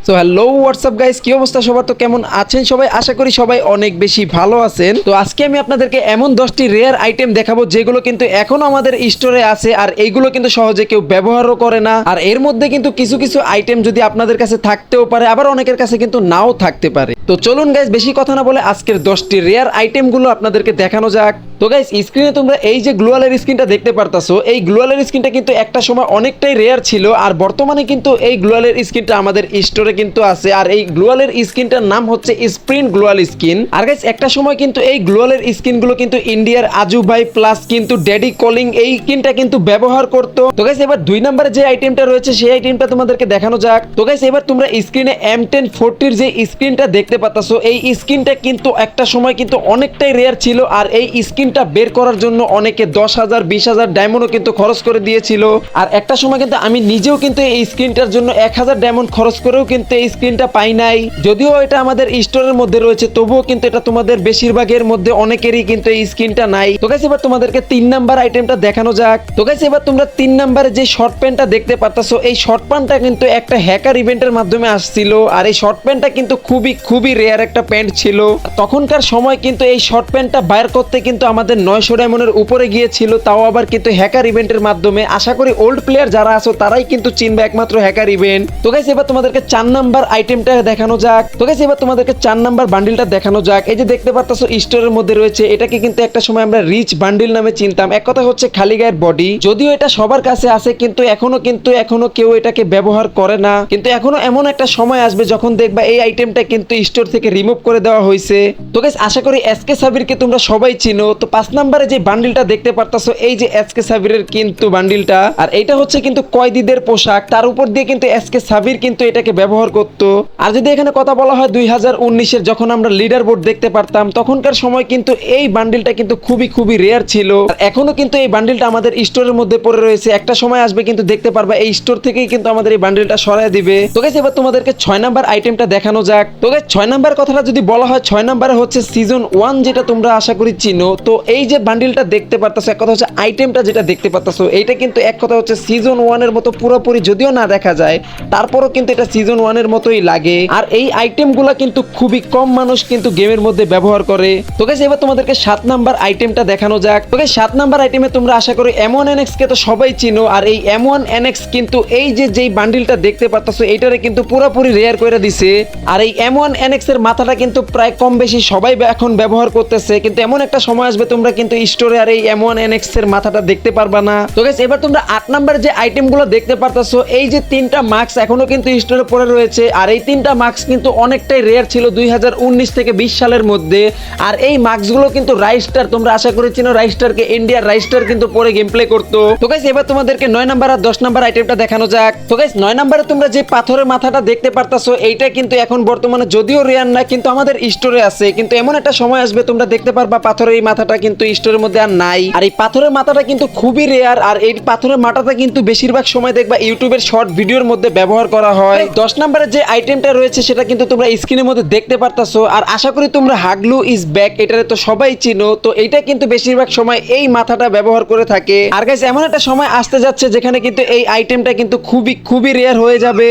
So hello WhatsApp guys, কি অবস্থা সবার? তো কেমন আছেন সবাই? আশা করি সবাই অনেক বেশি ভালো আছেন। তো আজকে আমি আপনাদেরকে এমন 10টি রেয়ার আইটেম দেখাবো যেগুলো কিন্তু এখনো আমাদের স্টোরে আছে, আর এইগুলো কিন্তু সহজে কেউ ব্যবহারও করে না। আর এর মধ্যে কিন্তু কিছু কিছু আইটেম যদি আপনাদের কাছে থাকতেও পারে, আবার অনেকের কাছে কিন্তু নাও থাকতে পারে। তো চলুন গাইস, বেশি কথা না বলে আজকের 10টি রেয়ার আইটেমগুলো আপনাদেরকে দেখানো যাক। তো গাইস, স্ক্রিনে তোমরা এই যে গ্লোয়ালের স্ক্রিনটা দেখতে পারতাছো, এই গ্লোয়ালের স্ক্রিনটা কিন্তু একটা সময় অনেকটাই রেয়ার ছিল, আর বর্তমানে কিন্তু এই গ্লোয়ালের স্ক্রিনটা আমাদের স্টোরে কিন্তু আছে। আর এই গ্লোয়ালের স্ক্রিনটার নাম হচ্ছে স্প্রিন্ট গ্লোয়াল স্কিন। আর গাইস, একটা সময় কিন্তু এই গ্লোয়ালের স্কিনগুলো কিন্তু ইন্ডিয়ার আজু ভাই প্লাস কিন্তু ড্যাডি কলিং এই স্কিনটা কিন্তু ব্যবহার করতো। তো গাইস, এবার 2 নম্বরে যে আইটেমটা রয়েছে সেই আইটেমটা তোমাদেরকে দেখানো যাক। তো গাইস, এবার তোমরা স্ক্রিনে M1040 যে স্ক্রিনটা দেখতে পাচ্ছো, এই স্ক্রিনটা কিন্তু একটা সময় কিন্তু অনেকটাই রেয়ার ছিল, আর এই স্ক্রিনটা বের করার জন্য অনেকে 10,000 20,000 ডায়মন্ডও কিন্তু খরচ করে দিয়েছিল। আর একটা সময় কিন্তু আমি নিজেও কিন্তু এই স্ক্রিনটার জন্য 1000 ডায়মন্ড খরচ করেও কিন্তু এই স্ক্রিনটা পাই নাই। যদিও এটা আমাদের স্টোরের মধ্যে রয়েছে, তবুও কিন্তু এটা তোমাদের বেশিরভাগের মধ্যে অনেকেরই কিন্তু এই স্ক্রিনটা নাই। তো গাইস, এবার তোমাদেরকে 3 নাম্বার আইটেমটা দেখানো যাক। তো গাইস, এবার তোমরা 3 নাম্বারে যে শর্ট প্যান্টটা দেখতে পাচ্ছো, এই শর্ট প্যান্টটা কিন্তু একটা হ্যাকার ইভেন্টের মাধ্যমে আসছিল। আর এই শর্ট প্যান্টটা কিন্তু খুবই রেয়ার একটা প্যান্ট ছিল। তখনকার সময় কিন্তু এই শর্ট প্যান্টটা বাইর করতে কিন্তু আমাদের 900 ডায়মন্ডের উপরে গিয়েছিল, তাও আবার কিন্তু হ্যাকার ইভেন্টের মাধ্যমে। আশা করি ওল্ড প্লেয়ার যারা আছো তারাই কিন্তু চিনবে একমাত্র হ্যাকার ইভেন্ট। তো গাইস, এবার তোমাদেরকে 4 নাম্বার আইটেমটা দেখানো যাক। তো গাইস, এবার তোমাদেরকে 4 নাম্বার বান্ডিলটা দেখানো যাক। এই যে দেখতে পারতাছো স্টোরের মধ্যে রয়েছে, এটাকে কিন্তু একটা সময় আমরা রিচ বান্ডিল নামে চিনতাম। এক কথা হচ্ছে খালি গায়ের বডি। যদিও এটা সবার কাছে আছে, কিন্তু এখনো কেউ এটাকে ব্যবহার করে না। কিন্তু এখনো এমন একটা সময় আসবে যখন দেখবা এই আইটেমটা কিন্তু স্টোর থেকে রিমুভ করে দেওয়া হয়েছে। তো গাইস, আশা করি এসকে সাবিরকে তোমরা সবাই চিনো। তো 5 নাম্বারে যে বান্ডিলটা দেখতে পারতাছো, এই যে এসকে সাবিরের কিন্তু বান্ডিলটা, আর এটা হচ্ছে কিন্তু কয়েদিদের পোশাক, তার উপর দিয়ে কিন্তু এসকে সাবির কিন্তু এটাকে ব্যবহার করত। আর যদি এখানে কথা বলা হয় 2019-এর, যখন আমরা লিডার বোর্ড দেখতে পারতাম, তখনকার সময় কিন্তু এই বান্ডিলটা কিন্তু খুবই রেয়ার ছিল। আর এখনো কিন্তু এই বান্ডিলটা আমাদের স্টোরের মধ্যে পড়ে রয়েছে। একটা সময় আসবে কিন্তু দেখতে পারবা এই স্টোর থেকেই কিন্তু আমাদের এই বান্ডিলটা সরায় দিবে। তো গাইস, এবার তোমাদেরকে 6 নাম্বার আইটেমটা দেখানো যাক। তো গাইস, 6 নাম্বার কথাটা যদি বলা হয়, 6 নাম্বারে হচ্ছে সিজন 1, যেটা তোমরা আশা করি চিনো। তো এই যে বান্ডিলটা দেখতে পারতাছো, এক কথা হচ্ছে আইটেমটা যেটা দেখতে পারতাছো, এইটা কিন্তু এক কথা হচ্ছে সিজন 1 এর মতো পুরোপুরি যদিও না দেখা যায়, তারপরও কিন্তু এটা সিজন 1 এর মতোই লাগে। আর এই আইটেমগুলো কিন্তু খুবই কম মানুষ কিন্তু গেমের মধ্যে ব্যবহার করে। তো গাইস, এবার তোমাদেরকে 7 নাম্বার আইটেমটা দেখানো যাক। তো গাইস, 7 নাম্বার আইটেমে তোমরা আশা করি M1NX কে তো সবাই চিনো। আর এই M1NX কিন্তু এই যেই বান্ডিলটা দেখতে পারতাছো, এইটারে কিন্তু পুরোপুরি রেয়ার করে দিছে। আর এই M1NX এর মাথাটা কিন্তু প্রায় কম বেশি সবাই এখন ব্যবহার করতেছে, কিন্তু এমন একটা সময় আসবে তোমরা কিন্তু স্টোরে আর এই M1NX এর মাথাটা দেখতে পারবা না। তো গাইস, এবার তোমরা 8 নাম্বার যে আইটেমগুলো দেখতে পারতাছো, এই যে 3টা মাস্ক এখনো কিন্তু স্টোরে পড়ে রয়েছে। আর এই 3টা মাস্ক কিন্তু অনেকটাই রেয়ার ছিল 2019 থেকে 20 সালের মধ্যে। আর এই মাস্কগুলো কিন্তু রাইস্টার, তোমরা আশা করি চিনো রাইস্টারকে, ইন্ডিয়ার রাইস্টার কিন্তু পরে গেম প্লে করতো। তো গাইস, এবার তোমাদেরকে 9 নাম্বার আর 10 নাম্বার আইটেমটা দেখানো যাক। তো গাইস, 9 নাম্বারে তোমরা যে পাথরের মাথাটা দেখতে পারতাছো, এইটা কিন্তু এখন বর্তমানে যদিও রেয়ার না, কিন্তু আমাদের স্টোরে আছে। কিন্তু এমন একটা সময় আসবে তোমরা দেখতে পারবা পাথরের এই মাথাটা কিন্তু স্টোরের মধ্যে আর নাই। আর এই পাথরের মাথাটা কিন্তু খুবই রেয়ার। আর এই পাথরের মাথাটা কিন্তু বেশিরভাগ সময় দেখবা ইউটিউবের শর্ট ভিডিওর মধ্যে ব্যবহার করা হয়। 10 নাম্বারে যে আইটেমটা রয়েছে সেটা কিন্তু তোমরা স্ক্রিনের মধ্যে দেখতে পারতাছো। আর আশা করি তোমরা হাগলু ইজ ব্যাক, এটারে তো সবাই চিনো। তো এইটা কিন্তু বেশিরভাগ সময় এই মাথাটা ব্যবহার করে থাকে। আর গাইস, এমন একটা সময় আসতে যাচ্ছে যেখানে কিন্তু এই আইটেমটা কিন্তু খুবই রেয়ার হয়ে যাবে।